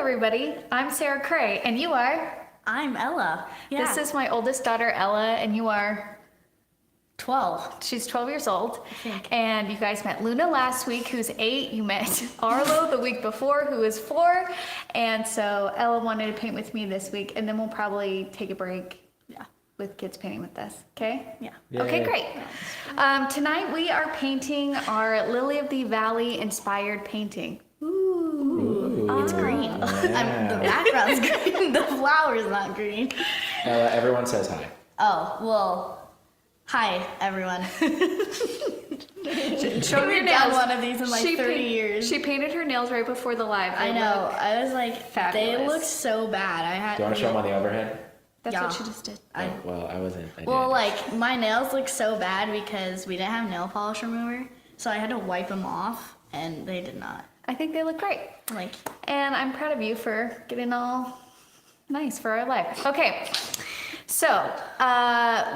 everybody. I'm Sarah Cray, and you are? I'm Ella. Yeah. This is my oldest daughter, Ella, and you are? 12. She's 12 years old. And you guys met Luna last week, who's 8. You met Arlo the week before, who is 4. And so Ella wanted to paint with me this week, and then we'll probably take a break with kids painting with us. Okay? Yeah. Okay, great. Tonight we are painting our Lily of the Valley inspired painting. It's green. The background's green. The flower's not green. Everyone says hi. Oh, well, hi, everyone. Show your We've nails. done one of these in like 30 years. She painted her nails right before the live. I know. I was like, fabulous. they look so bad. Do you want to show them on the overhead? That's Yeah. what she just did. I wasn't. Well, like, my nails look so bad because we didn't have nail polish remover, so I had to wipe them off, and they did not. I think they look great. And I'm proud of you for getting all nice for our live. Okay, so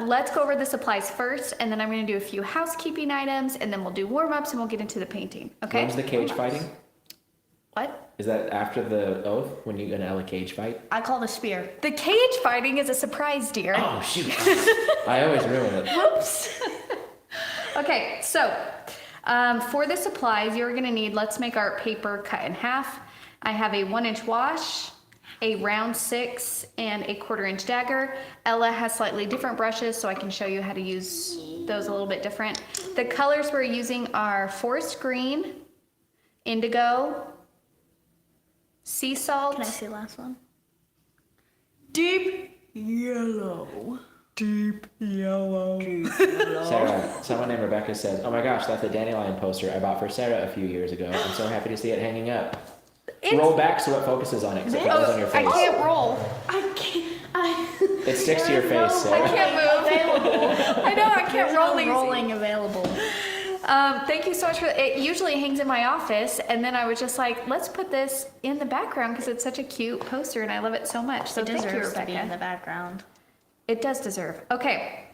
let's go over the supplies first, and then I'm going to do a few housekeeping items, and then we'll do warm-ups, and we'll get into the painting. Okay? When's the cage fighting? What? Is that after the oath when you and Ella cage fight? I call the spear. The cage fighting is a surprise, dear. Oh shoot! I always ruin it. Whoops. Okay, so for the supplies, you're going to need Let's Make Art paper cut in half. I have a 1-inch wash, a round 6, and a 1/4-inch dagger. Ella has slightly different brushes, so I can show you how to use those a little bit different. The colors we're using are forest green, indigo, sea salt. Can I see the last one? Deep yellow. Sarah, someone named Rebecca says, "Oh my gosh, that's a dandelion poster I bought for Sarah a few years ago. I'm so happy to see it hanging up." Roll back so it focuses on it, because it falls on your face. I can't roll. I can't. It sticks to your face, Sarah. I can't move. Available. I know, I can't roll easy. Rolling available. Thank you so much for it. Usually hangs in my office, and then I was just like, let's put this in the background because it's such a cute poster, and I love it so much. So It thank you, deserves to Rebecca. be in the background. It does deserve. Okay.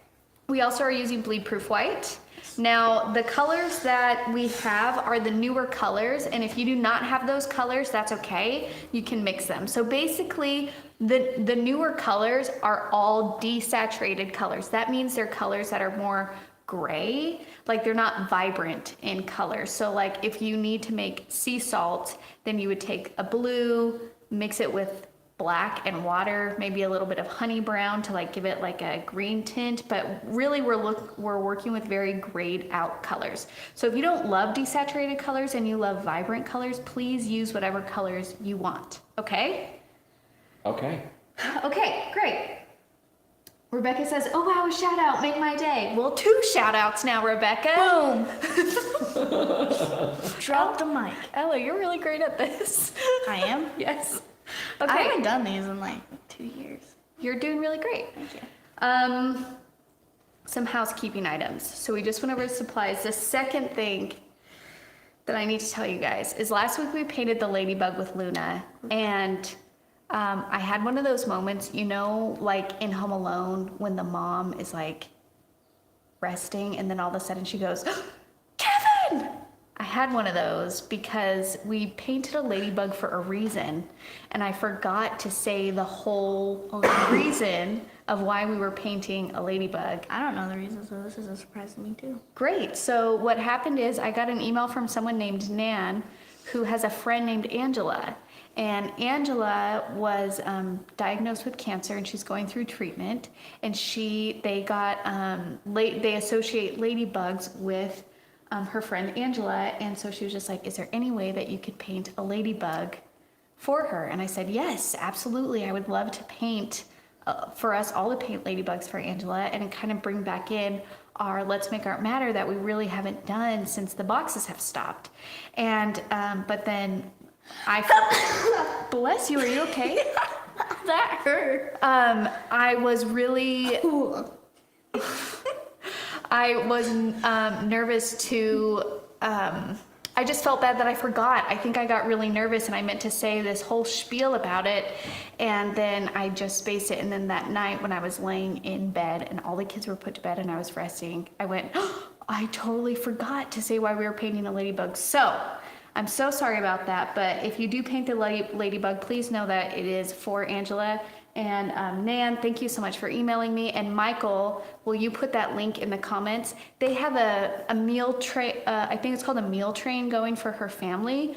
We also are using bleed proof white. Now, the colors that we have are the newer colors, and if you do not have those colors, that's okay. You can mix them. So basically, the newer colors are all desaturated colors. That means they're colors that are more gray, like they're not vibrant in color. So like if you need to make sea salt, then you would take a blue, mix it with black and water, maybe a little bit of honey brown to like give it like a green tint, but really we're working with very grayed out colors. So if you don't love desaturated colors and you love vibrant colors, please use whatever colors you want. Okay? Okay. Okay, great. Rebecca says, "Oh wow, a shout out, make my day." Well, 2 shout outs now, Rebecca. Boom. Drop the mic. Ella, you're really great at this. I am? Yes. I Okay. haven't done these in like 2 years. You're doing really great. Thank you. Some housekeeping items. So we just went over the supplies. The second thing that I need to tell you guys is last week we painted the ladybug with Luna, and I had one of those moments, you know, like in Home Alone when the mom is like resting and then all of a sudden she goes, "Kevin!" I had one of those because we painted a ladybug for a reason, and I forgot to say the whole reason of why we were painting a ladybug. I don't know the reason, so this is a surprise to me too. Great. So what happened is I got an email from someone named Nan who has a friend named Angela. And Angela was diagnosed with cancer, and she's going through treatment. And they associate ladybugs with her friend Angela. And so she was just like, "Is there any way that you could paint a ladybug for her?" And I said, "Yes, absolutely. I would love to paint for us all to paint ladybugs for Angela and kind of bring back in our Let's Make Art Matter that we really haven't done since the boxes have stopped." And but then bless you, are you okay? That hurt. I was really nervous to I just felt bad that I forgot. I think I got really nervous and I meant to say this whole spiel about it, and then I just spaced it. And then that night when I was laying in bed and all the kids were put to bed and I was resting, I went, "Oh, I totally forgot to say why we were painting a ladybug." So I'm so sorry about that, but if you do paint the ladybug, please know that it is for Angela. And Nan, thank you so much for emailing me. And Michael, will you put that link in the comments? They have a meal train, I think it's called a meal train going for her family.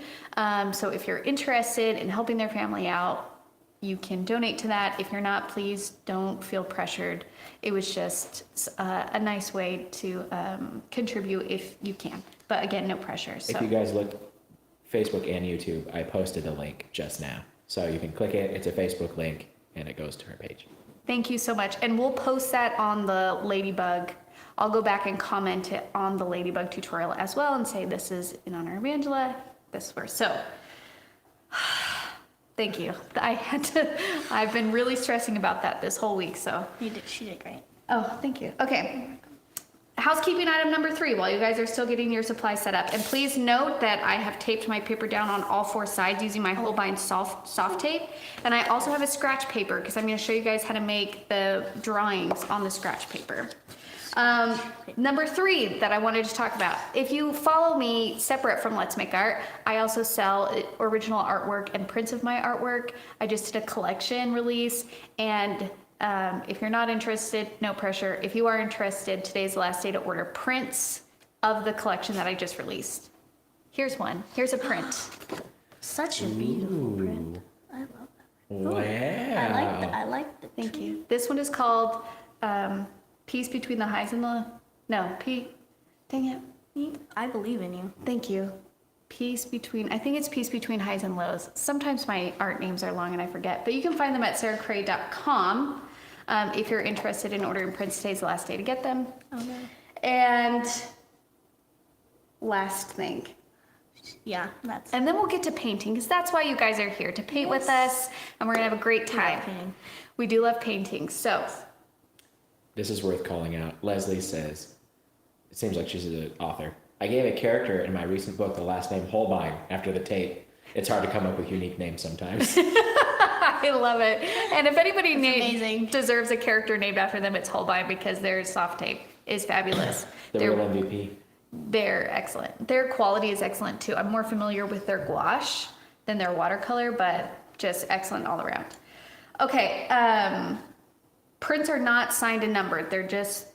So if you're interested in helping their family out, you can donate to that. If you're not, please don't feel pressured. It was just a nice way to contribute if you can. But again, no pressure. So. If you guys look Facebook and YouTube, I posted the link just now. So you can click it. It's a Facebook link and it goes to her page. Thank you so much. And we'll post that on the Ladybug. I'll go back and comment it on the Ladybug tutorial as well and say this is in honor of Angela. This verse. So thank you. I've been really stressing about that this whole week. So She did great. oh, thank you. Okay. Housekeeping item number 3 while you guys are still getting your supplies set up. And please note that I have taped my paper down on all 4 sides using my Holbein soft tape. And I also have a scratch paper because I'm going to show you guys how to make the drawings on the scratch paper. Number 3 that I wanted to talk about. If you follow me separate from Let's Make Art, I also sell original artwork and prints of my artwork. I just did a collection release, and if you're not interested, no pressure. If you are interested, today's the last day to order prints of the collection that I just released. Here's one. Here's a print. Such a beautiful print. I love that. Wow. I like the Thank you. This one is called Peace Between the Highs and the... No, dang it. I believe in you. Thank you. I think it's Peace Between Highs and Lows. Sometimes my art names are long and I forget, but you can find them at sarahcray.com if you're interested in ordering prints. Today's the last day to get them. Okay. And last thing. Yeah, that's. And then we'll get to painting because that's why you guys are here, to paint with us, and we're going to have a great time. painting. We do love painting. So This is worth calling out. Leslie says, it seems like she's an author. I gave a character in my recent book the last name Holbein after the tape. It's hard to come up with unique names sometimes. I love it. And if anybody amazing. deserves a character named after them, it's Holbein because their soft tape is fabulous. The real MVP. They're excellent. Their quality is excellent too. I'm more familiar with their gouache than their watercolor, but just excellent all around. Okay, prints are not signed and numbered. They're just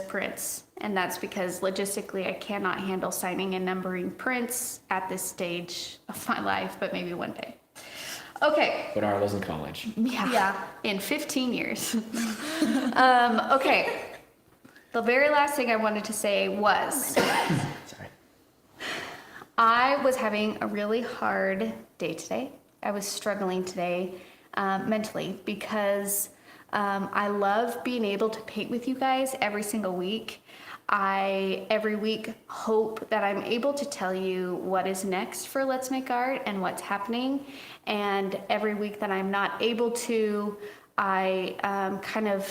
prints. And that's because logistically I cannot handle signing and numbering prints at this stage of my life, but maybe one day. Okay. When Arla's in college. Yeah. In 15 years. Okay. The very last thing I wanted to say was Sorry. I was having a really hard day today. I was struggling today mentally because I love being able to paint with you guys every single week. I every week hope that I'm able to tell you what is next for Let's Make Art and what's happening. And every week that I'm not able to, I kind of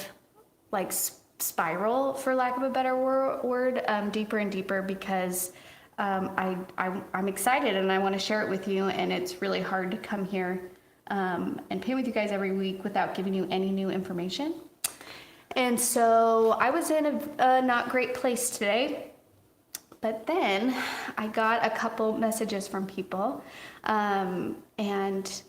like spiral, for lack of a better word, deeper and deeper because I'm excited and I want to share it with you. And it's really hard to come here and paint with you guys every week without giving you any new information. And so I was in a not great place today, but then I got a couple messages from people, and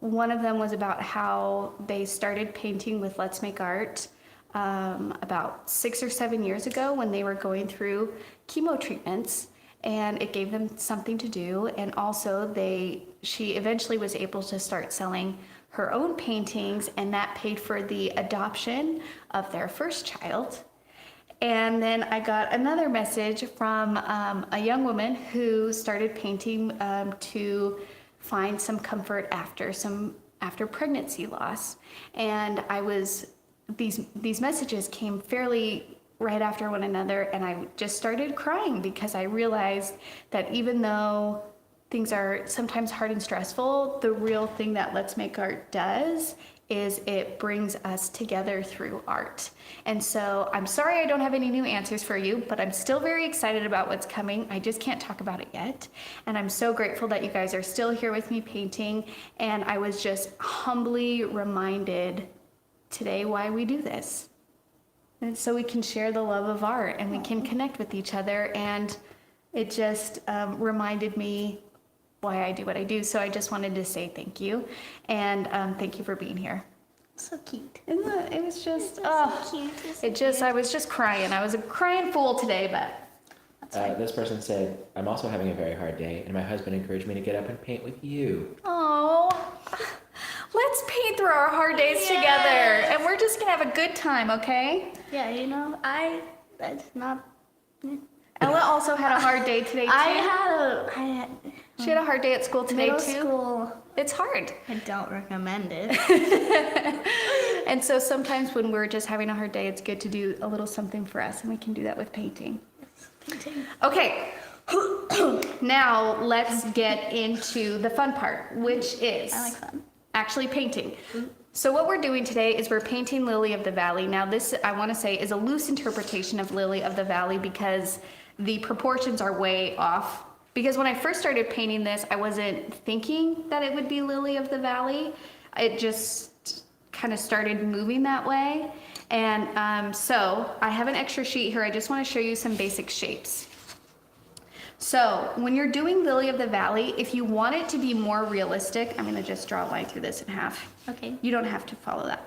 one of them was about how they started painting with Let's Make Art about 6 or 7 years ago when they were going through chemo treatments, and it gave them something to do. And also she eventually was able to start selling her own paintings, and that paid for the adoption of their first child. And then I got another message from a young woman who started painting to find some comfort after pregnancy loss. And these messages came fairly right after one another, and I just started crying because I realized that even though things are sometimes hard and stressful, the real thing that Let's Make Art does is it brings us together through art. And so I'm sorry I don't have any new answers for you, but I'm still very excited about what's coming. I just can't talk about it yet. And I'm so grateful that you guys are still here with me painting. And I was just humbly reminded today why we do this. And so we can share the love of art and we can connect with each other and It just reminded me why I do what I do. So I just wanted to say thank you. And thank you for being here. So cute. Isn't it? It was just, So oh, cute. I was just crying. I was a crying fool today, but This person said, I'm also having a very hard day, and my husband encouraged me to get up and paint with you. oh, let's paint through our hard days together. And we're just going to have a good time, okay? Yeah, that's not. Ella also had a hard day today, too. She had a hard day at school today, middle too. school. It's hard. I don't recommend it. And so sometimes when we're just having a hard day, it's good to do a little something for us, and we can do that with painting. Painting. Okay, now let's get into the fun part, which is I like fun. actually painting. So what we're doing today is we're painting Lily of the Valley. Now this, I want to say, is a loose interpretation of Lily of the Valley because the proportions are way off. Because when I first started painting this, I wasn't thinking that it would be Lily of the Valley. It just kind of started moving that way. And so I have an extra sheet here. I just want to show you some basic shapes. So when you're doing Lily of the Valley, if you want it to be more realistic, I'm going to just draw a line through this in half. Okay. You don't have to follow that.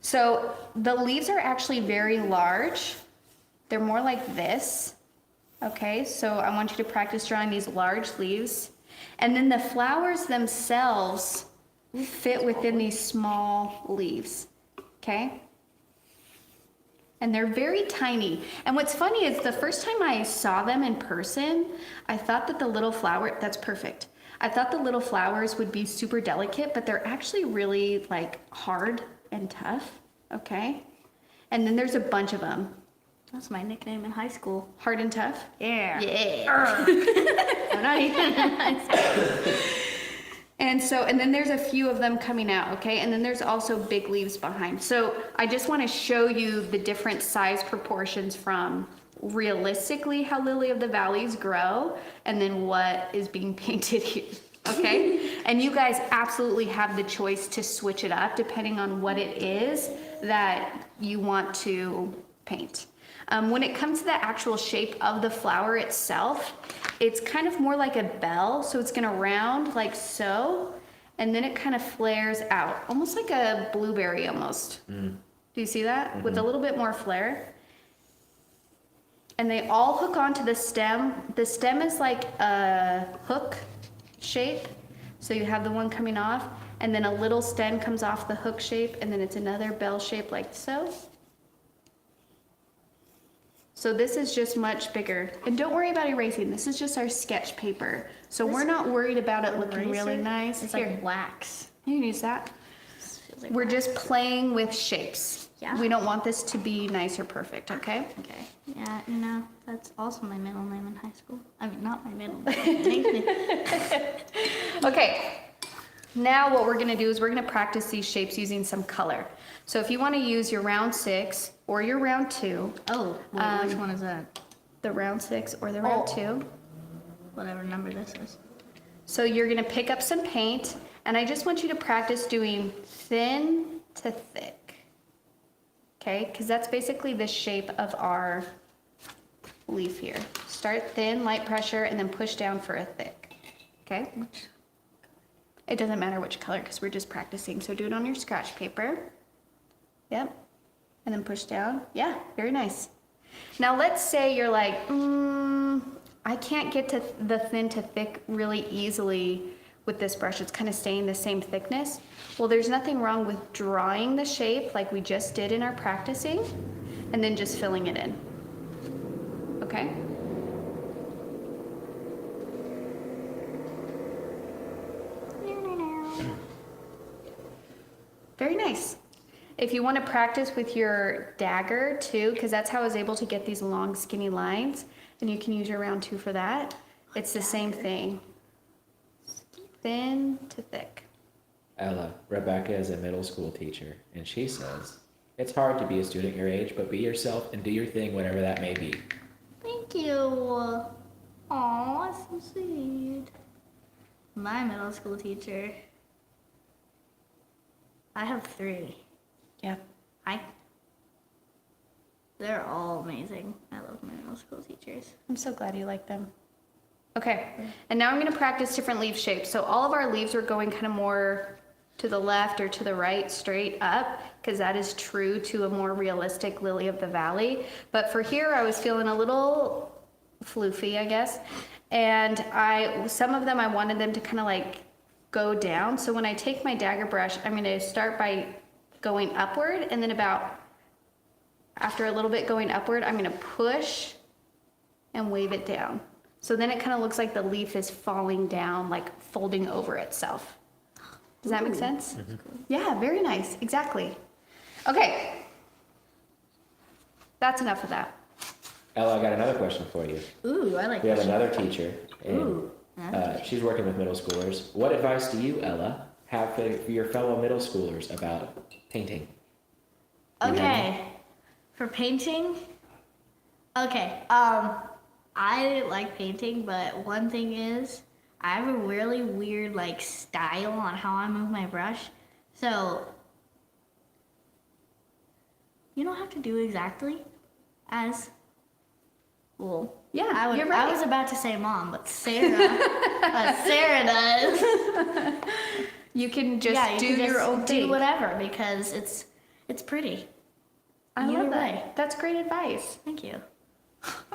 So the leaves are actually very large. They're more like this. Okay, so I want you to practice drawing these large leaves. And then the flowers themselves fit within these small leaves. Okay? And they're very tiny. And what's funny is the first time I saw them in person, I thought that the little flower, that's perfect. I thought the little flowers would be super delicate, but they're actually really like hard and tough. Okay? And then there's a bunch of them. That's my nickname in high school. Hard and tough? Yeah. Yeah. I'm not even in high school. And then there's a few of them coming out, okay? And then there's also big leaves behind. So I just want to show you the different size proportions from realistically how Lily of the Valleys grow and then what is being painted here, okay? And you guys absolutely have the choice to switch it up depending on what it is that you want to paint. When it comes to the actual shape of the flower itself, it's kind of more like a bell, so it's gonna round like so, and then it kind of flares out, almost like a blueberry almost. Do you see that? Mm-hmm. With a little bit more flare. And they all hook onto the stem. The stem is like a hook shape, so you have the one coming off, and then a little stem comes off the hook shape, and then it's another bell shape like so. So this is just much bigger. And don't worry about erasing. This is just our sketch paper. So we're not worried about it looking really nice. It's Here, like wax. you can use that. Like We're just playing with shapes. Yeah. We don't want this to be nice or perfect, okay? Okay. Yeah, that's also my middle name in high school. I mean, not my middle name. Okay. Now what we're gonna do is we're gonna practice these shapes using some color. So if you wanna use your round 6 or your round 2, Oh, wait, which one is that? the round 6 or the round 2, Whatever number this is. so you're gonna pick up some paint, and I just want you to practice doing thin to thick. Okay, because that's basically the shape of our leaf here. Start thin, light pressure, and then push down for a thick. Okay? It doesn't matter which color because we're just practicing. So do it on your scratch paper. Yep. And then push down. Yeah, very nice. Now let's say you're like, I can't get to the thin to thick really easily with this brush. It's kind of staying the same thickness. Well, there's nothing wrong with drawing the shape like we just did in our practicing and then just filling it in. Okay? Very nice. If you want to practice with your dagger too, because that's how I was able to get these long skinny lines, and you can use your round 2 for that. It's the same thing. Thin to thick. Ella, Rebecca is a middle school teacher, and she says, it's hard to be a student your age, but be yourself and do your thing, whatever that may be. Thank you. Aw, that's so sweet. My middle school teacher. I have 3. Yeah. They're all amazing. I love my middle school teachers. I'm so glad you like them. Okay, and now I'm gonna practice different leaf shapes. So all of our leaves are going kind of more to the left or to the right, straight up, because that is true to a more realistic lily of the valley. But for here, I was feeling a little floofy, I guess. And some of them, I wanted them to kind of like go down. So when I take my dagger brush, I'm gonna start by going upward, and then after a little bit going upward, I'm gonna push and wave it down. So then it kind of looks like the leaf is falling down, like folding over itself. Does that make sense? Mm-hmm. Yeah, very nice. Exactly. Okay. That's enough of that. Ella, I got another question for you. Ooh, I like We have this. another teacher, and Ooh. she's working with middle schoolers. What advice do you, Ella, have for your fellow middle schoolers about painting? Do you have any? Okay. For painting? Okay. I like painting, but one thing is I have a really weird like style on how I move my brush. So you don't have to do exactly as well. Yeah, you're right. I was about to say mom, but Sarah Sarah does. You can just Yeah, you do can your just own do thing. whatever because it's pretty. I Either love that. way. That's great advice. Thank you.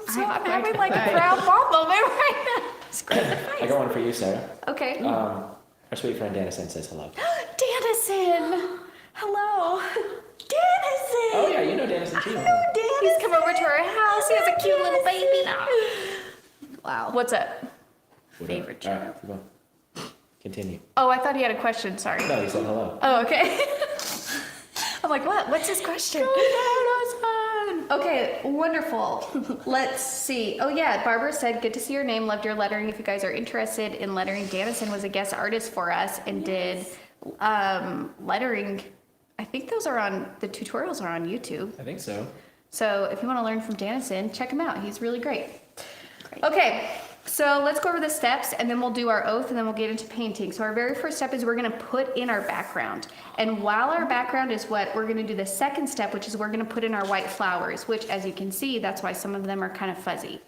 I'm having like a proud mom moment right now. It's great advice. I got one for you, Sarah. Okay. Our sweet friend Dannison says hello. Dannison! Hello. Dannison! Oh yeah, you know Dannison too. He's come over to our house. He has a cute little baby now. Wow. What's up? Favorite All right, keep going. Continue. Oh, I thought he had a question. Sorry. No, he said hello. Oh, okay. I'm like, what? What's his question? Okay, wonderful. Let's see. Oh yeah, Barbara said, good to see your name. Loved your lettering. If you guys are interested in lettering, Dannison was a guest artist for us and did lettering. I think the tutorials are on YouTube. I think so. So if you want to learn from Dannison, check him out. He's really great. Okay, so let's go over the steps and then we'll do our oath and then we'll get into painting. So our very first step is we're going to put in our background. And while our background is wet, we're going to do the second step, which is we're going to put in our white flowers, which as you can see, that's why some of them are kind of fuzzy.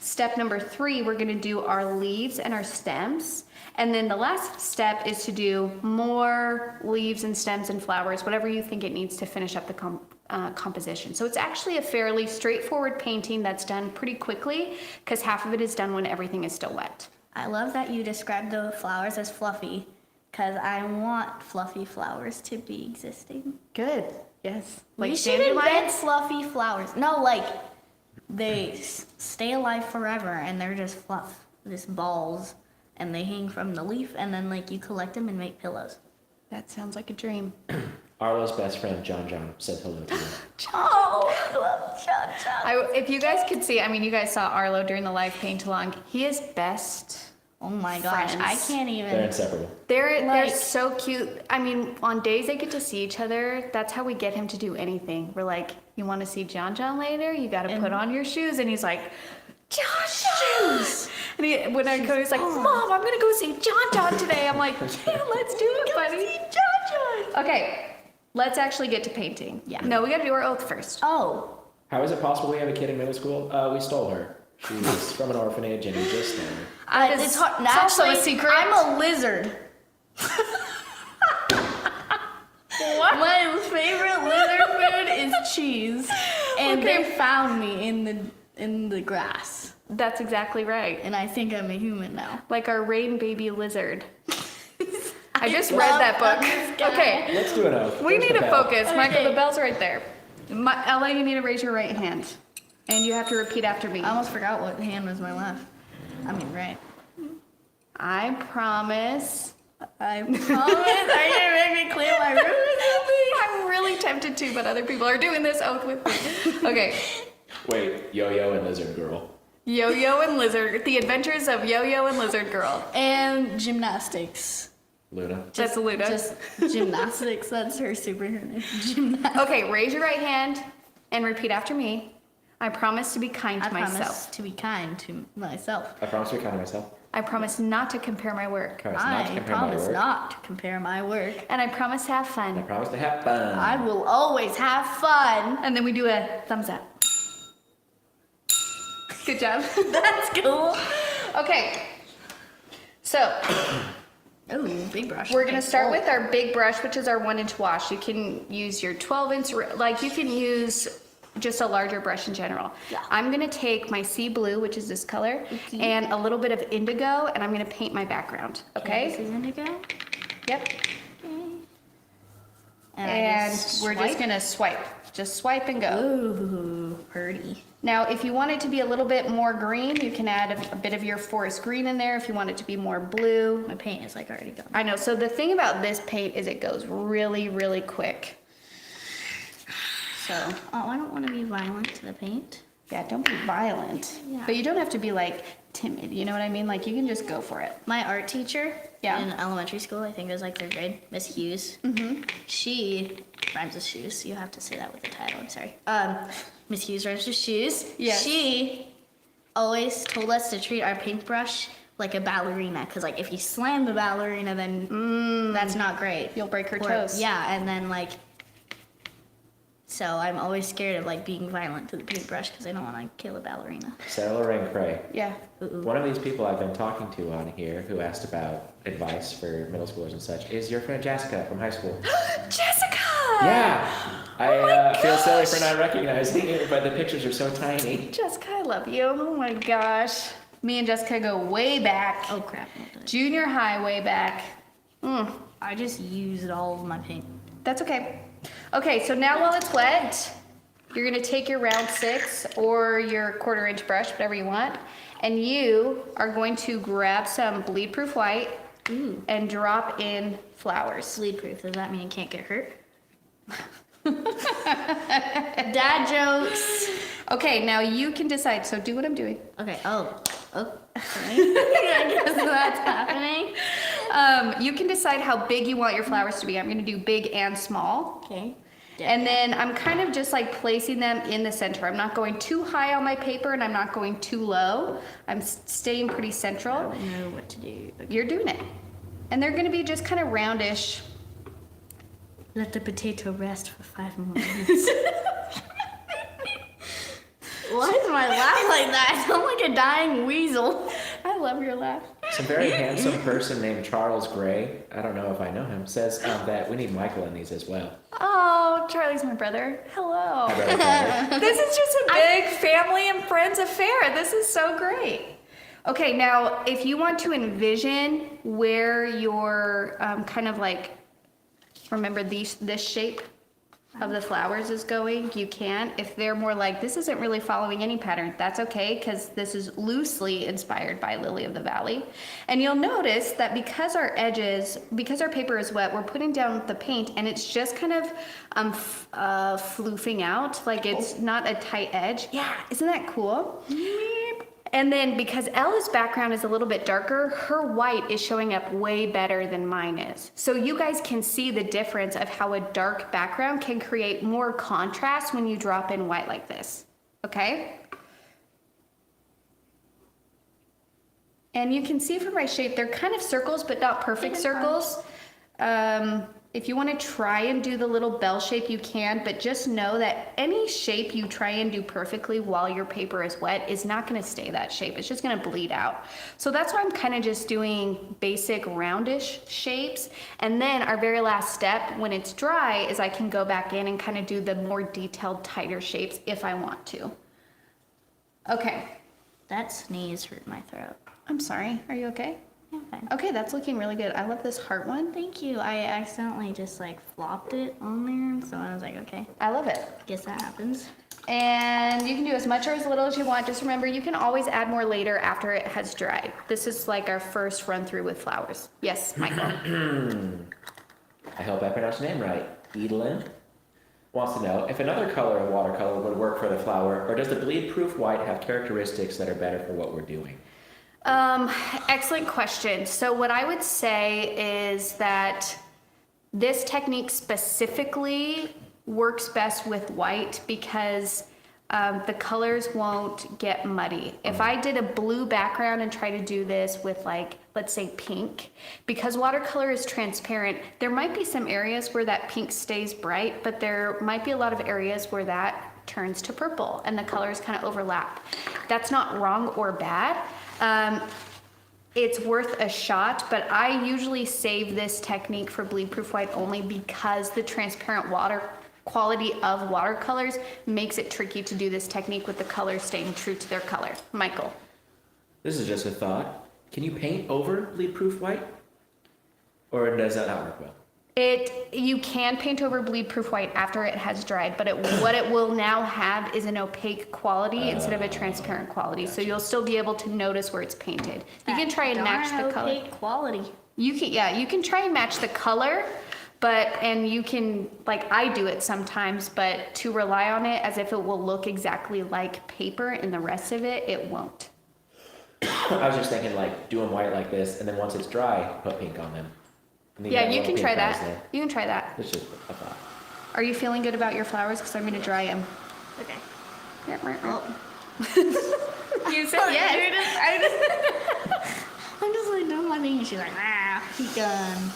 Step number 3, we're going to do our leaves and our stems. And then the last step is to do more leaves and stems and flowers, whatever you think it needs to finish up the composition. So it's actually a fairly straightforward painting that's done pretty quickly because half of it is done when everything is still wet. I love that you described the flowers as fluffy because I want fluffy flowers to be existing. Good. Yes. We should invent fluffy flowers. No, like they stay alive forever and they're just fluff, just balls, and they hang from the leaf and then like you collect them and make pillows. That sounds like a dream. Arlo's best friend John said hello to you. Oh, I love John. If you guys could see, I mean, you guys saw Arlo during the live paint along. He is best. Oh my gosh, friends. I can't even. They're inseparable. They're Like- so cute. I mean, on days they get to see each other, that's how we get him to do anything. We're like, you want to see John later? You got to put on your shoes. And he's like, John shoes. And when I go, he's like, Mom, I'm going to go see John today. I'm like, yeah, let's do it, buddy. John. Okay, let's actually get to painting. Yeah. No, we got to do our oath first. Oh, How is it possible we have a kid in middle school? We stole her. She was from an orphanage and we just stole her. it's hard. It's also a Actually, secret. I'm a lizard. What? My favorite lizard food is cheese, and Okay. they found me in the grass, That's exactly right. and I think I'm a human now. Like our rain baby lizard. I just love read that book. this guy. Okay, Let's do an oath. we Where's need the to bell? focus. Michael, Okay. the bell's right there. Ella, you need to raise your right hand. And you have to repeat after me. I almost forgot what hand was my left. I mean, right. I promise. I promise. Are you gonna make me clear my room or something? I'm really tempted to, but other people are doing this oath with me. Okay. Wait, Yo-Yo and Lizard Girl. Yo-Yo and Lizard. The Adventures of Yo-Yo and Lizard Girl. And gymnastics. Luna. That's Luna. Just gymnastics. That's her superhero name. Gymnastics. Okay, raise your right hand and repeat after me. I promise to be kind to I myself. promise to be kind to myself. I promise to be kind to myself. I promise not to compare my work. I promise not to I compare my promise work. not to compare my work. And I promise to have I fun. promise to have fun. I will always have fun. And then we do a thumbs up. Good job. That's cool. Okay. So Oh, big brush. we're gonna start with our big brush, which is our 1-inch wash. You can use your 12-inch, like you can use just a larger brush in general. Yeah. I'm gonna take my sea blue, which is this color, Okay. and a little bit of indigo, and I'm gonna paint my background. Okay? This is indigo. Yep. Okay. And we're just swipe. gonna swipe. Just swipe and go. Ooh, pretty. Now, if you want it to be a little bit more green, you can add a bit of your forest green in there. If you want it to be more blue. My paint is like already gone. I know. So the thing about this paint is it goes really, really quick. So, Oh, I don't want to be violent to the paint. yeah, don't be violent. Yeah. But you don't have to be like timid. You know what I mean? Like you can just go for it. My art teacher Yeah. in elementary school, I think it was like 3rd grade, Miss Hughes. She rhymes with shoes. You have to say that with the title. I'm sorry. Miss Hughes rhymes with shoes. Yes. She always told us to treat our paintbrush like a ballerina, because like if you slam the ballerina, then that's not great. You'll break her Or- toes. Yeah, and then like. So I'm always scared of like being violent to the paintbrush because I don't want to kill a ballerina. Sarah Cray. Yeah. One of these people I've been talking to on here who asked about advice for middle schoolers and such is your friend Jessica from high school. Jessica! Yeah! I feel silly for not recognizing her, but the pictures are so tiny. Jessica, I love you. Oh my gosh. Me and Jessica go way back. Oh crap! Don't do it. Junior high, way back. I just used all of my paint. That's okay. Okay, so now while it's wet, you're gonna take your round 6 or your 1/4-inch brush, whatever you want, and you are going to grab some bleed proof white Ooh. and drop in flowers. Bleed proof. Does that mean it can't get hurt? Dad jokes. Okay, now you can decide, so do what I'm doing. Okay. Oh. Okay. I guess that's happening. You can decide how big you want your flowers to be. I'm gonna do big and small. Okay. And then I'm kind of just like placing them in the center. I'm not going too high on my paper and I'm not going too low. I'm staying pretty I central. don't know what to do. You're doing it. And they're gonna be just kind of roundish. Let the potato rest for 5 more minutes. Why is my laugh like that? I sound like a dying weasel. I love your laugh. Some very handsome person named Charles Gray, I don't know if I know him, says that we need Michael in these as well. Oh, Charlie's my brother. Hello. Hi, brother Tyler. This is just a big family and friends affair. This is so great. Okay, now if you want to envision where your kind of like, remember this shape of the flowers is going, you can. If they're more like, this isn't really following any pattern, that's okay, because this is loosely inspired by Lily of the Valley. And you'll notice that because our paper is wet, we're putting down the paint and it's just kind of floofing out, like it's not a tight edge. Yeah, isn't that cool? And then because Ella's background is a little bit darker, her white is showing up way better than mine is. So you guys can see the difference of how a dark background can create more contrast when you drop in white like this, okay? And you can see from my shape, they're kind of circles, but not perfect circles. If you want to try and do the little bell shape, you can, but just know that any shape you try and do perfectly while your paper is wet is not going to stay that shape. It's just going to bleed out. So that's why I'm kind of just doing basic roundish shapes. And then our very last step, when it's dry, is I can go back in and kind of do the more detailed, tighter shapes if I want to. Okay. That sneeze hurt my throat. I'm sorry. Are you okay? Yeah, fine. Okay, that's looking really good. I love this heart one. Thank you. I accidentally just like flopped it on there, so I was like, okay, I love it. guess that happens. And you can do as much or as little as you want. Just remember, you can always add more later after it has dried. This is like our first run through with flowers. Yes, Michael. I hope I pronounced your name right. Edelyn wants to know if another color of watercolor would work for the flower, or does the bleed proof white have characteristics that are better for what we're doing? Excellent question. So what I would say is that this technique specifically works best with white because the colors won't get muddy. If I did a blue background and try to do this with like, let's say pink, because watercolor is transparent, there might be some areas where that pink stays bright, but there might be a lot of areas where that turns to purple and the colors kind of overlap. That's not wrong or bad. It's worth a shot, but I usually save this technique for bleed proof white only because the transparent water quality of watercolors makes it tricky to do this technique with the colors staying true to their color. Michael. This is just a thought. Can you paint over bleed proof white? Or does that not work well? You can paint over bleed proof white after it has dried, but what it will now have is an opaque quality instead of a transparent quality. So you'll still be able to notice where it's painted. You can try and match the color. Opaque quality. You can try and match the color, and you can, like I do it sometimes, but to rely on it as if it will look exactly like paper and the rest of it, it won't. I was just thinking like do them white like this, and then once it's dry, put pink on them. Yeah, you can try that. You can try that. It's just a thought. Are you feeling good about your flowers? Because I'm going to dry them. Okay. Oh. You said yes. I'm just like doing my thing, and she's like, he's done.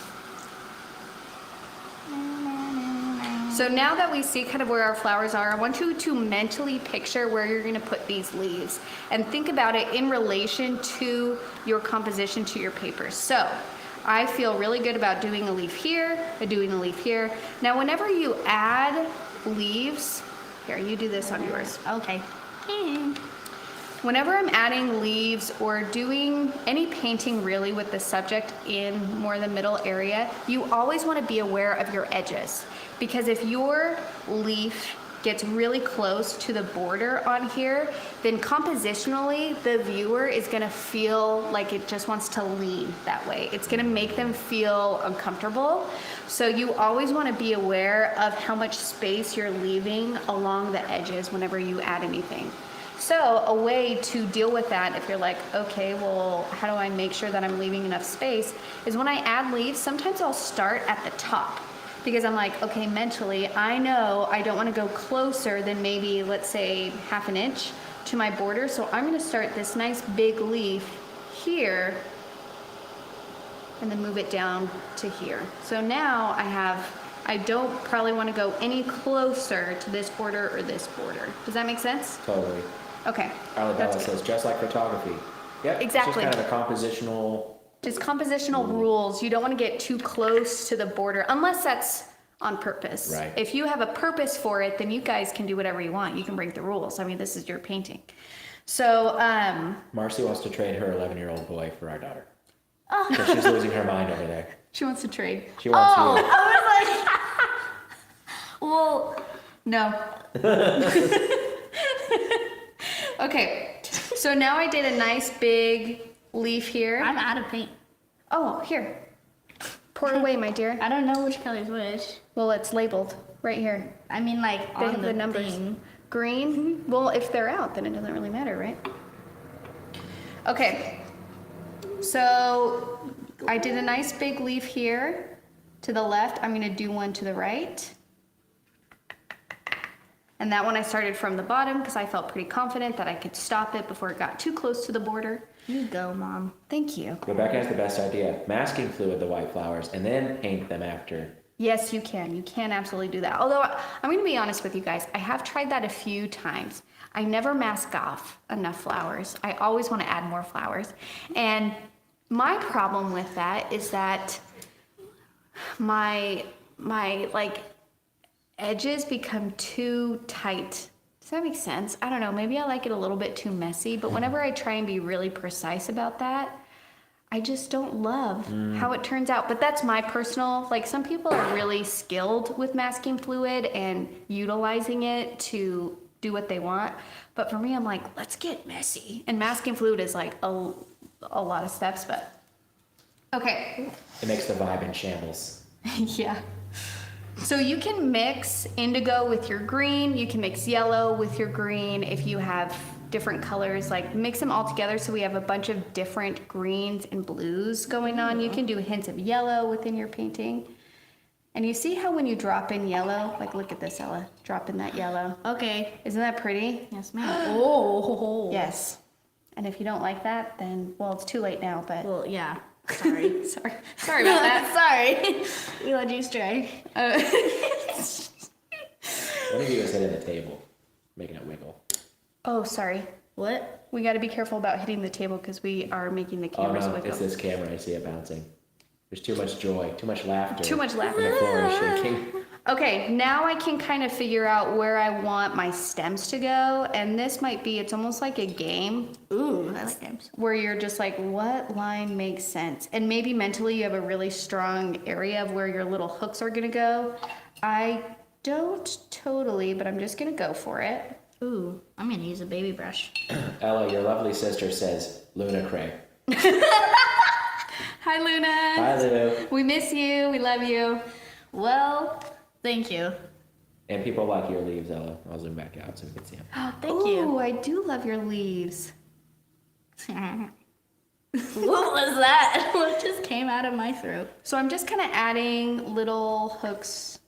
So now that we see kind of where our flowers are, I want you to mentally picture where you're going to put these leaves and think about it in relation to your composition to your paper. So I feel really good about doing a leaf here, doing a leaf here. Now, whenever you add leaves, here, you do this on yours. Okay. Whenever I'm adding leaves or doing any painting really with the subject in more the middle area, you always want to be aware of your edges. Because if your leaf gets really close to the border on here, then compositionally, the viewer is gonna feel like it just wants to lean that way. It's gonna make them feel uncomfortable. So you always wanna be aware of how much space you're leaving along the edges whenever you add anything. So a way to deal with that, if you're like, okay, well, how do I make sure that I'm leaving enough space, is when I add leaves, sometimes I'll start at the top. Because I'm like, okay, mentally, I know I don't want to go closer than maybe, let's say, half an inch to my border. So I'm going to start this nice big leaf here and then move it down to here. So now I don't probably want to go any closer to this border or this border. Does that make sense? Totally. Okay. Arlabella says, just like photography. Yep. Exactly. It's just kind of a compositional. Just compositional rules. You don't want to get too close to the border unless that's on purpose. Right. If you have a purpose for it, then you guys can do whatever you want. You can break the rules. I mean, this is your painting. So, Marcy wants to trade her 11-year-old boy for our daughter. Oh. So she's losing her mind over there. She wants to trade. She wants you. I was like, well, No. Okay. So now I did a nice big leaf here. I'm out of paint. Oh, here. Pour away, my dear. I don't know which color is which. Well, it's labeled right here. I mean, like, They on have the numbers. thing. Green. Well, if they're out, then it doesn't really matter, right? Okay. So I did a nice big leaf here to the left. I'm going to do one to the right. And that one I started from the bottom because I felt pretty confident that I could stop it before it got too close to the border. You go, Mom. Thank you. Rebecca has the best idea. Masking fluid the white flowers and then paint them after. Yes, you can. You can absolutely do that. Although I'm going to be honest with you guys, I have tried that a few times. I never mask off enough flowers. I always want to add more flowers. And my problem with that is that my like edges become too tight. Does that make sense? I don't know. Maybe I like it a little bit too messy, but whenever I try and be really precise about that, I just don't love how it turns out. But that's my personal, like some people are really skilled with masking fluid and utilizing it to do what they want. But for me, I'm like, let's get messy. And masking fluid is like a lot of steps, but okay. It makes the vibe in shambles. Yeah. So you can mix indigo with your green. You can mix yellow with your green if you have different colors, like mix them all together so we have a bunch of different greens and blues going on. You can do hints of yellow within your painting. And you see how when you drop in yellow, like look at this, Ella, drop in that yellow. Okay. Isn't that pretty? Yes, ma'am. Oh. Yes. And if you don't like that, then, well, it's too late now, but. Well, yeah. Sorry. Sorry about that. Sorry. We let you stray. One of you is hitting the table. making it wiggle. Oh, sorry. What? We got to be careful about hitting the table because we are making the Oh cameras no, wiggle. it's this camera. I see it bouncing. There's too much joy, too much laughter. Too much laughter. And the floor is shaking. Okay, now I can kind of figure out where I want my stems to go. And this might be, it's almost like a game Ooh, I like games. where you're just like, what line makes sense? And maybe mentally you have a really strong area of where your little hooks are going to go. I don't totally, but I'm just going to go for it. Ooh, I'm gonna use a baby brush. Ella, your lovely sister says, Luna Cray. Hi, Luna. Hi, Lulu. We miss you. We love you. Well, thank you. And people like your leaves, Ella. I'll zoom back out so we can see them. Oh, thank Ooh, you. I do love your leaves. What was that? What just came out of my throat? So I'm just kind of adding little hooks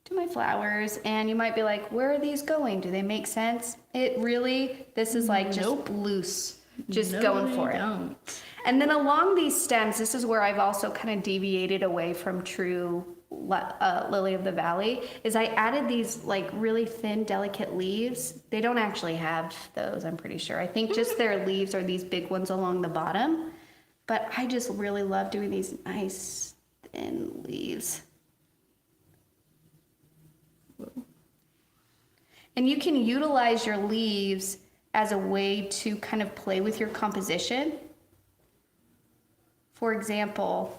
to my flowers, and you might be like, where are these going? Do they make sense? This is like just loose, just going for it. Don't. And then along these stems, this is where I've also kind of deviated away from true lily of the valley, is I added these like really thin, delicate leaves. They don't actually have those, I'm pretty sure. I think just their leaves are these big ones along the bottom. But I just really love doing these nice thin leaves. And you can utilize your leaves as a way to kind of play with your composition. For example,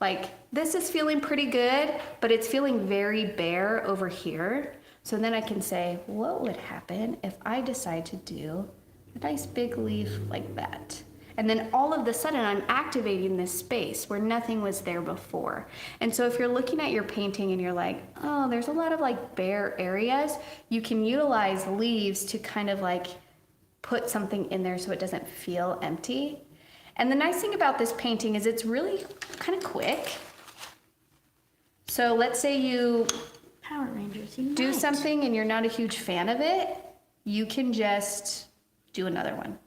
like this is feeling pretty good, but it's feeling very bare over here. So then I can say, what would happen if I decide to do a nice big leaf like that? And then all of a sudden I'm activating this space where nothing was there before. And so if you're looking at your painting and you're like, oh, there's a lot of like bare areas, you can utilize leaves to kind of like put something in there so it doesn't feel empty. And the nice thing about this painting is it's really kind of quick. So let's say you Power Rangers, unite. do something and you're not a huge fan of it, you can just do another one.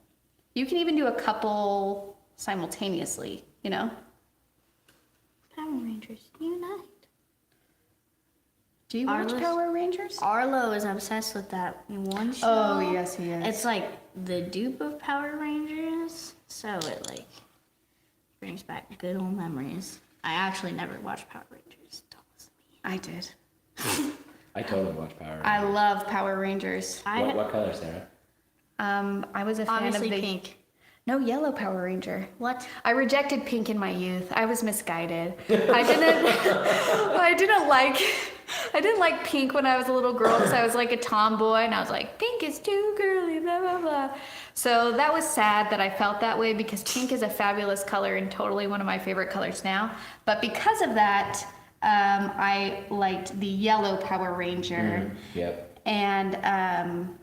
You can even do a couple simultaneously, you know? Power Rangers, unite. Do you watch Arliss? Power Rangers? Arlo is obsessed with that one show. Oh, yes, he is. It's like the dupe of Power Rangers, so it like brings back good old memories. I actually never watched Power Rangers. Don't listen to me. I did. I totally watch Power Rangers. I love Power Rangers. What color, Sarah? I was a fan Obviously of the pink. No, yellow Power Ranger. What? I rejected pink in my youth. I was misguided. I didn't like pink when I was a little girl because I was like a tomboy and I was like, pink is too girly, blah, blah, blah. So that was sad that I felt that way because pink is a fabulous color and totally one of my favorite colors now. But because of that, I liked the yellow Power Ranger. Yep. And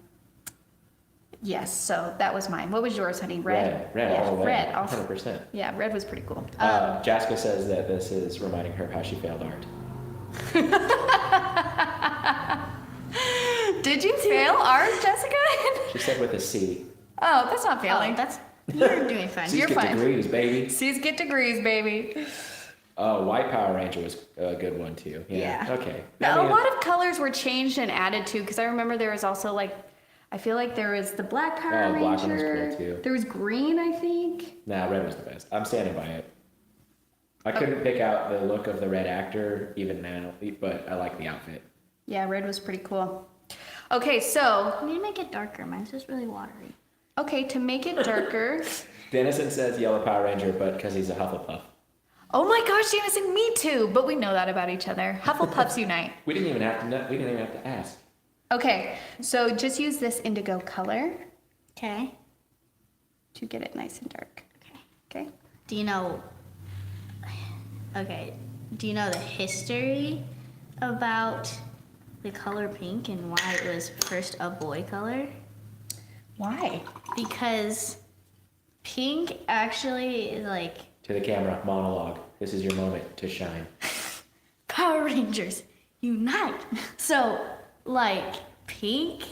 yes, so that was mine. What was yours, honey? Red? Red, Yeah, all the way. red. Also. 100%. Yeah, red was pretty cool. Jaska says that this is reminding her how she failed art. Did you fail art, Jessica? She said with a C. Oh, that's not failing. You're doing fine. C's You're get fine. degrees, baby. C's get degrees, baby. White Power Ranger was a good one too. Yeah. Okay. A lot of colors were changed and added to because I remember there was also like, I feel like there was the black Power Oh, Ranger. black one was cool, too. There was green, I think. Nah, red was the best. I'm standing by it. I couldn't pick out the look of the red actor even now, but I like the outfit. Yeah, red was pretty cool. Okay, so I need to make it darker. Mine's just really watery. to make it darker. Dennison says yellow Power Ranger, but because he's a Hufflepuff. Oh my gosh, Jamison, me too. But we know that about each other. Hufflepuffs unite. We didn't even have to know, we didn't even have to ask. Okay, so just use this indigo color Okay. to get it nice and dark. Okay. Okay. Do you know? Okay. Do you know the history about the color pink and why it was first a boy color? Why? Because pink actually is like To the camera, monologue. This is your moment to shine. Power Rangers unite. So like pink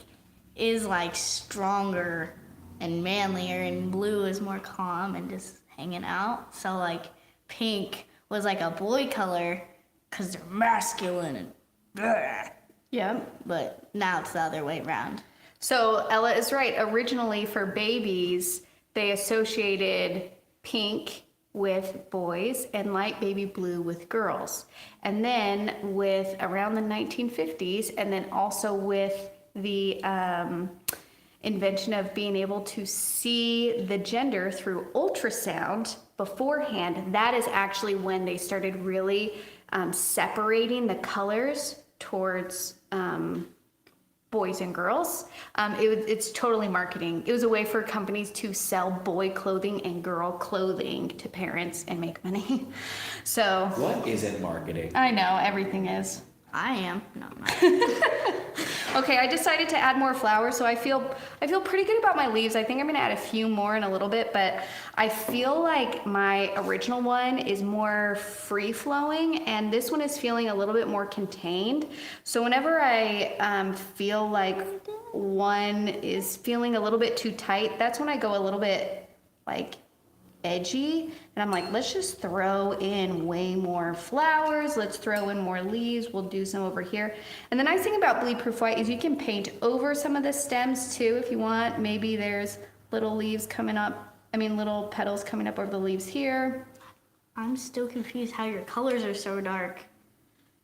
is like stronger and manlier, and blue is more calm and just hanging out. So like pink was like a boy color because they're masculine and bleh. Yeah. But now it's the other way around. So Ella is right. Originally for babies, they associated pink with boys and light baby blue with girls. And then with around the 1950s, and then also with the invention of being able to see the gender through ultrasound beforehand, that is actually when they started really separating the colors towards boys and girls. It's totally marketing. It was a way for companies to sell boy clothing and girl clothing to parents and make money. So What isn't marketing? I know everything is. I am. No, I'm not. Okay, I decided to add more flowers, so I feel pretty good about my leaves. I think I'm gonna add a few more in a little bit, but I feel like my original one is more free flowing, and this one is feeling a little bit more contained. So whenever I feel like one is feeling a little bit too tight, that's when I go a little bit like edgy, and I'm like, let's just throw in way more flowers, let's throw in more leaves, we'll do some over here. And the nice thing about bleed proof white is you can paint over some of the stems too if you want. Maybe there's little leaves coming up, little petals coming up over the leaves here. I'm still confused how your colors are so dark.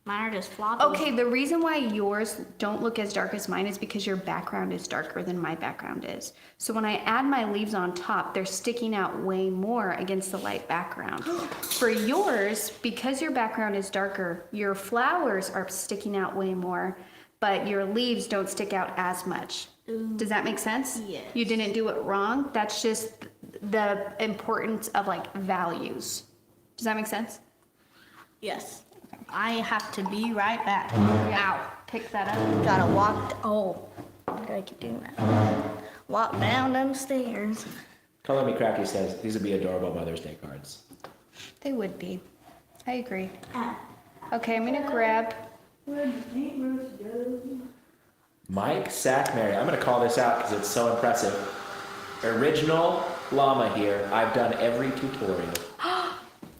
Mine are just floppy. Okay, the reason why yours don't look as dark as mine is because your background is darker than my background is. So when I add my leaves on top, they're sticking out way more against the light background. For yours, because your background is darker, your flowers are sticking out way more, but your leaves don't stick out as much. Does that make sense? Yes. You didn't do it wrong. That's just the importance of like values. Does that make sense? Yes. I have to be right back. Ow. Pick that up. Gotta walk. Why do I keep doing that? Walk down them stairs. Color Me Crafty says these would be adorable Mother's Day cards. They would be. I agree. Okay, I'm gonna grab. Mike Sackmary. I'm going to call this out because it's so impressive. Original llama here. I've done every tutorial.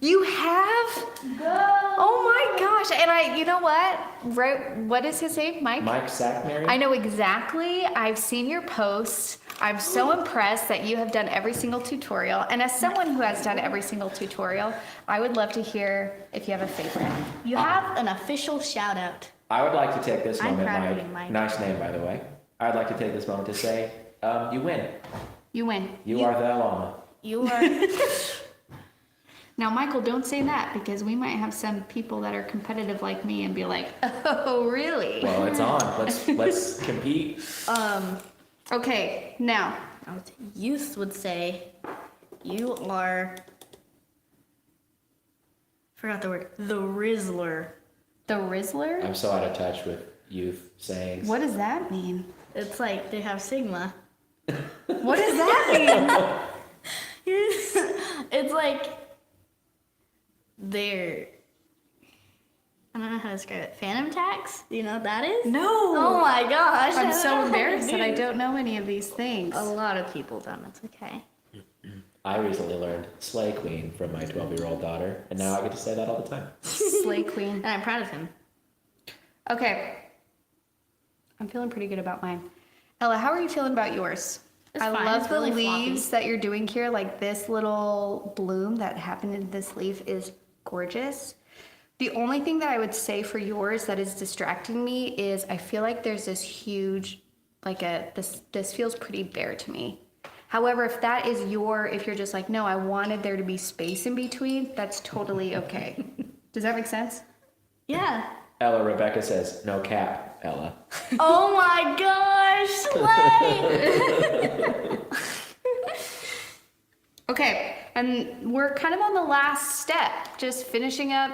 You have? Oh my gosh! And you know what? Right? What is his name? Mike. Mike Sackmary? I know exactly. I've seen your posts. I'm so impressed that you have done every single tutorial. And as someone who has done every single tutorial, I would love to hear if you have a favorite. You have an official shout out. I would like to take this I'm moment, proud of Mike. you, Mike. Nice name, by the way. I'd like to take this moment to say, you win. You win. You are the llama. You are. Now, Michael, don't say that because we might have some people that are competitive like me and be like, "Oh, really?" Well, it's on. Let's compete. Okay, now. Youth would say you are. Forgot the word. The Rizzler. The Rizzler? I'm so out of touch with youth sayings. What does that mean? It's like they have Sigma. What does that mean? It's like they're. I don't know how to describe it. Phantom tax? Do you know what that is? No. Oh my gosh. I'm I so don't know. embarrassed that I don't know any of these things. A lot of people don't. It's okay. I recently learned Slay Queen from my 12-year-old daughter, and now I get to say that all the time. Slay Queen. And I'm proud of him. Okay. I'm feeling pretty good about mine. Ella, how are you feeling about yours? It's I fine. love It's the really leaves floppy. that you're doing here. Like this little bloom that happened in this leaf is gorgeous. The only thing that I would say for yours that is distracting me is I feel like there's this huge, this feels pretty bare to me. However, if that is if you're just like, no, I wanted there to be space in between, that's totally okay. Does that make sense? Yeah. Ella Rebecca says, no cap, Ella. Oh my gosh, Slay! Okay, and we're kind of on the last step, just finishing up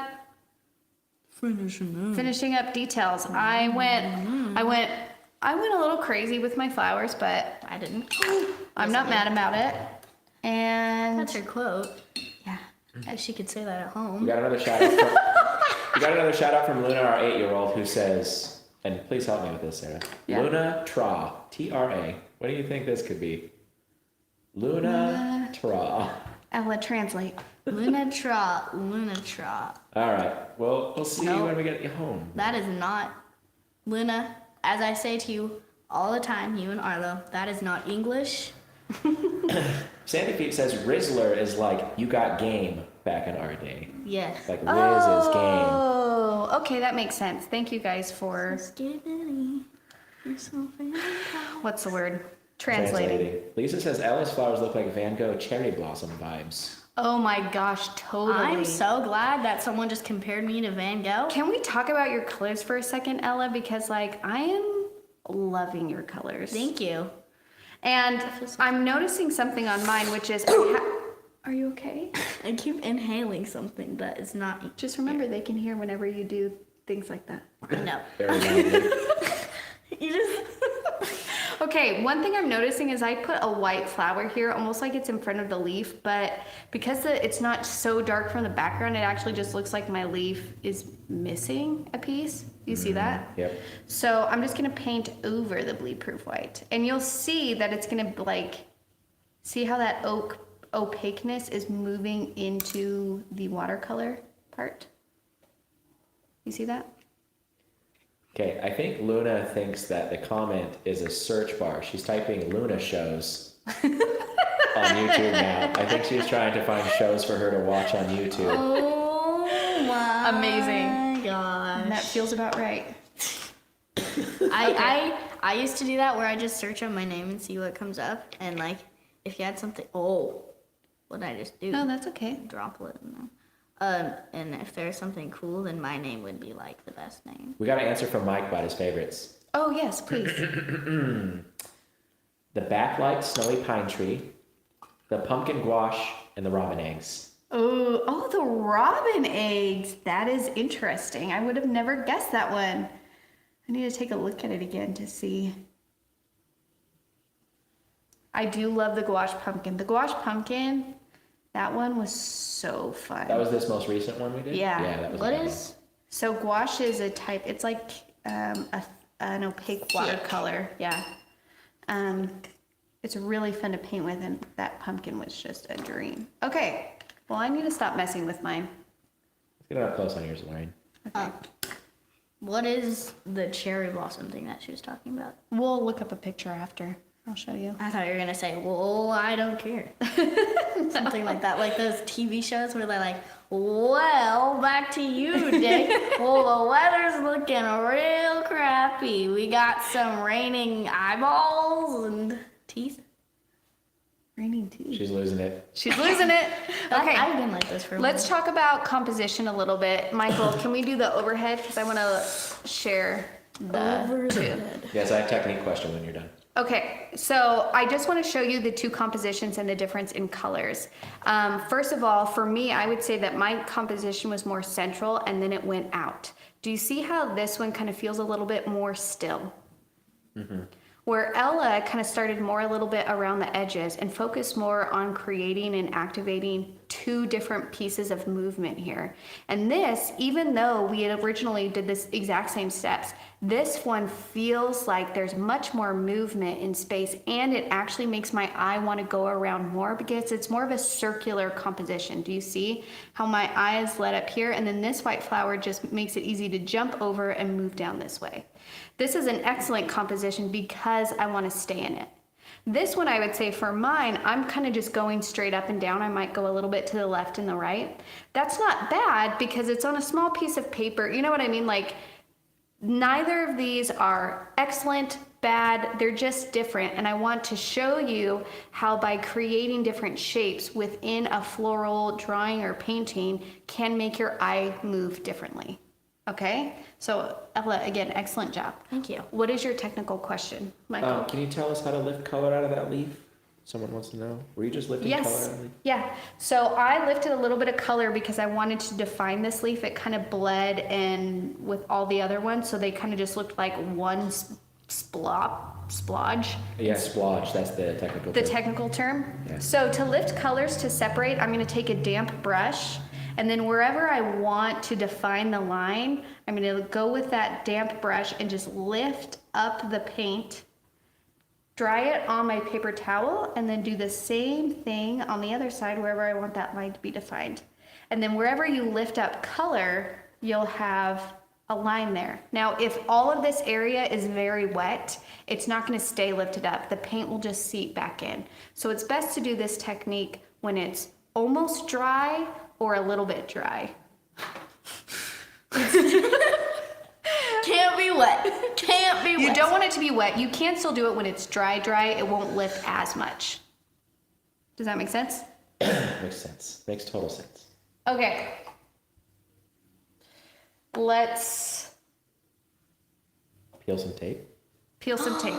details. I went a little crazy with my flowers, but I didn't. I'm not mad about it. And That's her quote. yeah, She could say that at We home. got another shout out from Luna, our 8-year-old, who says, and please help me with this, Sarah. Yeah. Luna Tra, T-R-A. What do you think this could be? Luna Tra. Ella, translate. Luna Tra. All right. Well, we'll see No. when we get you home. That is not Luna. As I say to you all the time, you and Arlo. That is not English. Sandy Feet says Rizzler is like you got game back in our day. Yes. Like Riz is game. Oh, okay, that makes sense. Thank you guys for, what's the word? Translating. Lisa says Ella's flowers look like Van Gogh cherry blossom vibes. Oh my gosh, totally. I'm so glad that someone just compared me to Van Gogh. Can we talk about your colors for a second, Ella? Because like I am loving your colors. Thank you. And I'm noticing something on mine, which is, are you okay? I keep inhaling something that is not. Just remember, they can hear whenever you do things like that. No. Very loudly. You just. Okay, one thing I'm noticing is I put a white flower here, almost like it's in front of the leaf, but because it's not so dark from the background, it actually just looks like my leaf is missing a piece. You see that? Yep. So I'm just gonna paint over the bleed proof white, and you'll see that it's gonna see how that opaqueness is moving into the watercolor part. You see that? Okay, I think Luna thinks that the comment is a search bar. She's typing Luna shows on YouTube now. I think she's trying to find shows for her to watch on YouTube. Oh my. Amazing. Gosh. And that feels about right. I used to do that where I just search on my name and see what comes up, and like if you had something. Oh, what did I just do? No, that's okay. Droplet in there. And if there's something cool, then my name would be like the best name. We got an answer from Mike about his favorites. Oh yes, please. The backlight snowy pine tree, the pumpkin gouache, and the robin eggs. Oh, the robin eggs. That is interesting. I would have never guessed that one. I need to take a look at it again to see. I do love the gouache pumpkin. The gouache pumpkin, that one was so fun. That was this most recent one we did? Yeah. Yeah, that was What a good is? So gouache is a type, it's like an opaque watercolor. Yeah. It's really fun to paint with, and that pumpkin was just a dream. Okay, well, I need to stop messing with mine. Let's get up close on yours, Lauren. What is the cherry blossom thing that she was talking about? We'll look up a picture after. I'll show you. I thought you were gonna say, "Well, I don't care," something like that, like those TV shows where they're like, "Well, back to you, Dick. Well, the weather's looking real crappy. We got some raining eyeballs and teeth." Raining teeth. She's losing it. She's losing it. Okay. I've been like this for a Let's while. talk about composition a little bit. Michael, can we do the overhead? Because I want to share the two. Yes, I have a technique question when you're done. Okay, so I just want to show you the two compositions and the difference in colors. First of all, for me, I would say that my composition was more central and then it went out. Do you see how this one kind of feels a little bit more still? Mm-hmm. Where Ella kind of started more a little bit around the edges and focused more on creating and activating two different pieces of movement here. And this, even though we had originally did this exact same steps, this one feels like there's much more movement in space, and it actually makes my eye want to go around more because it's more of a circular composition. Do you see how my eye is lit up here? And then this white flower just makes it easy to jump over and move down this way. This is an excellent composition because I want to stay in it. This one, I would say for mine, I'm kind of just going straight up and down. I might go a little bit to the left and the right. That's not bad because it's on a small piece of paper. You know what I mean? Like, neither of these are excellent, bad, they're just different. And I want to show you how by creating different shapes within a floral drawing or painting can make your eye move differently. Okay? So Ella, again, excellent job. Thank you. What is your technical question, Michael? Can you tell us how to lift color out of that leaf? Someone wants to know. Were you just lifting color out Yes. of the leaf? Yeah. So I lifted a little bit of color because I wanted to define this leaf. It kind of bled and with all the other ones, so they kind of just looked like one splodge. Yeah, splodge. That's the technical The term. technical term. Yeah. So to lift colors to separate, I'm going to take a damp brush, and then wherever I want to define the line, I'm going to go with that damp brush and just lift up the paint, dry it on my paper towel, and then do the same thing on the other side wherever I want that line to be defined. And then wherever you lift up color, you'll have a line there. Now, if all of this area is very wet, it's not going to stay lifted up. The paint will just seep back in. So it's best to do this technique when it's almost dry or a little bit dry. Can't be wet. Can't be wet. You don't want it to be wet. You can still do it when it's dry. It won't lift as much. Does that make sense? Makes sense. Makes total sense. Okay. Let's Peel some tape. peel some tape.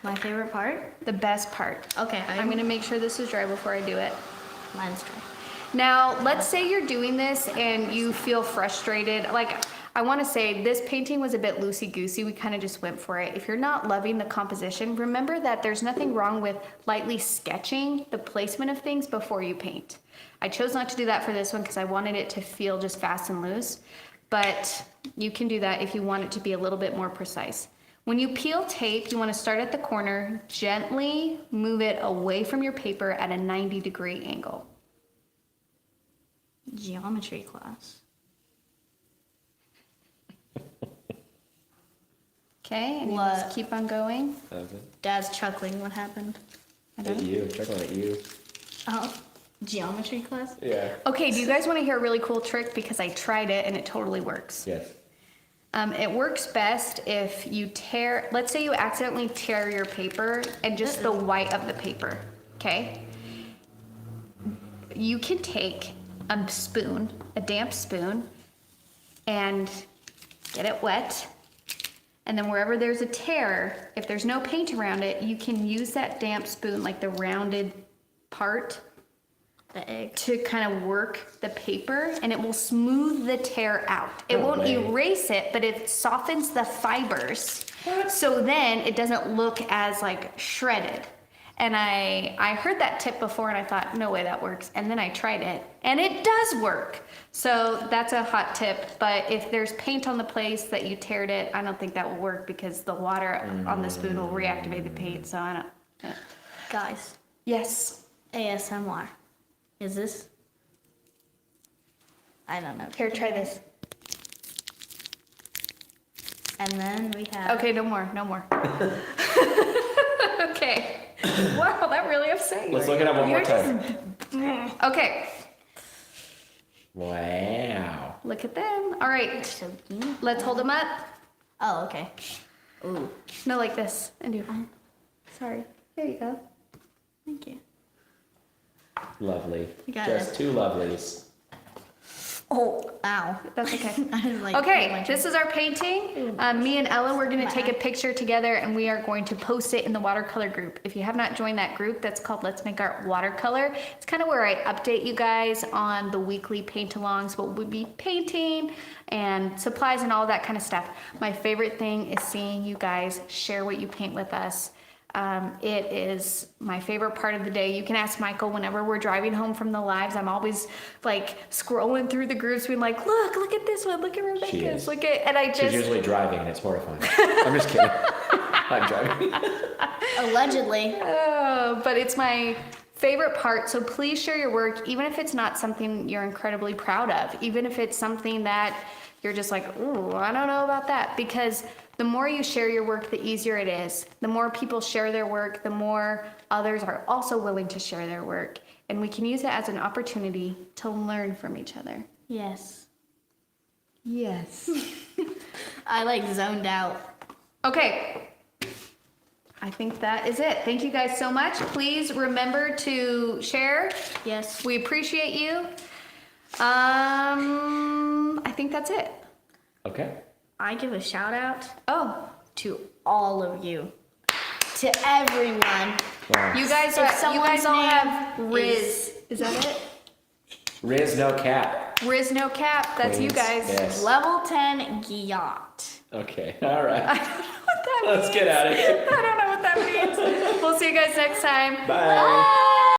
My favorite part? The best part. Okay, I'm going to make sure this is dry before I do it. mine's dry. Now, let's say you're doing this and you feel frustrated. Like, I want to say this painting was a bit loosey-goosey. We kind of just went for it. If you're not loving the composition, remember that there's nothing wrong with lightly sketching the placement of things before you paint. I chose not to do that for this one because I wanted it to feel just fast and loose. But you can do that if you want it to be a little bit more precise. When you peel tape, you want to start at the corner, gently move it away from your paper at a 90-degree angle. Geometry class. Okay, and you What? just keep on going. Dad's chuckling. What happened? At you. Chuckling at you. Oh, geometry class? Yeah. Okay, do you guys want to hear a really cool trick? Because I tried it and it totally works. Yes. It works best if you let's say you accidentally tear your paper and just the white of the paper, okay? You can take a spoon, a damp spoon, and get it wet. And then wherever there's a tear, if there's no paint around it, you can use that damp spoon, like the rounded part, The egg. to kind of work the paper, and it will smooth the tear out. It No won't way. erase it, but it softens the fibers. So then it doesn't look as like shredded. And I heard that tip before and I thought, no way that works. And then I tried it and it does work. So that's a hot tip. But if there's paint on the place that you teared it, I don't think that will work because the water on the spoon will reactivate the paint. So I don't. Guys, Yes. ASMR. Is this? I don't know. Here, try this. And then we have. Okay, no more. Okay. Wow, that really upset you. Let's look it up one more time. Okay, Wow. look at them. All right, So cute. let's hold them up. Oh, okay. Ooh, No, like this. And do. Sorry. There you go. thank you. Lovely. You got Just it. two lovelies. Oh, ow. That's okay. I was like, Okay, this is our painting. Me and Ella, we're going to take a picture together and we are going to post it in the watercolor group. If you have not joined that group, that's called Let's Make Art Watercolor. It's kind of where I update you guys on the weekly paint-alongs, what we'll be painting and supplies and all that kind of stuff. My favorite thing is seeing you guys share what you paint with us. It is my favorite part of the day. You can ask Michael whenever we're driving home from the lives. I'm always like scrolling through the groups being like, look at this one, look at Rebecca's, look at, and I She's just, usually driving and it's horrifying. I'm just kidding. I'm driving. Allegedly. but it's my favorite part. So please share your work, even if it's not something you're incredibly proud of, even if it's something that you're just like, ooh, I don't know about that, because the more you share your work, the easier it is. The more people share their work, the more others are also willing to share their work. And we can use it as an opportunity to learn from each other. Yes. Yes. I like zoned out. Okay. I think that is it. Thank you guys so much. Please remember to share. Yes. We appreciate you. I think that's it. Okay. I give a shout out Oh, to all of you. To everyone. Wow. you guys If you someone's guys all name have Riz. Is that it? Riz no cap. Riz no cap. That's you Queens. guys. Yes. Level 10 Gyat. Okay. All right. I don't know what that Let's means. get out of here. I don't know what that means. We'll see you guys next time. Bye.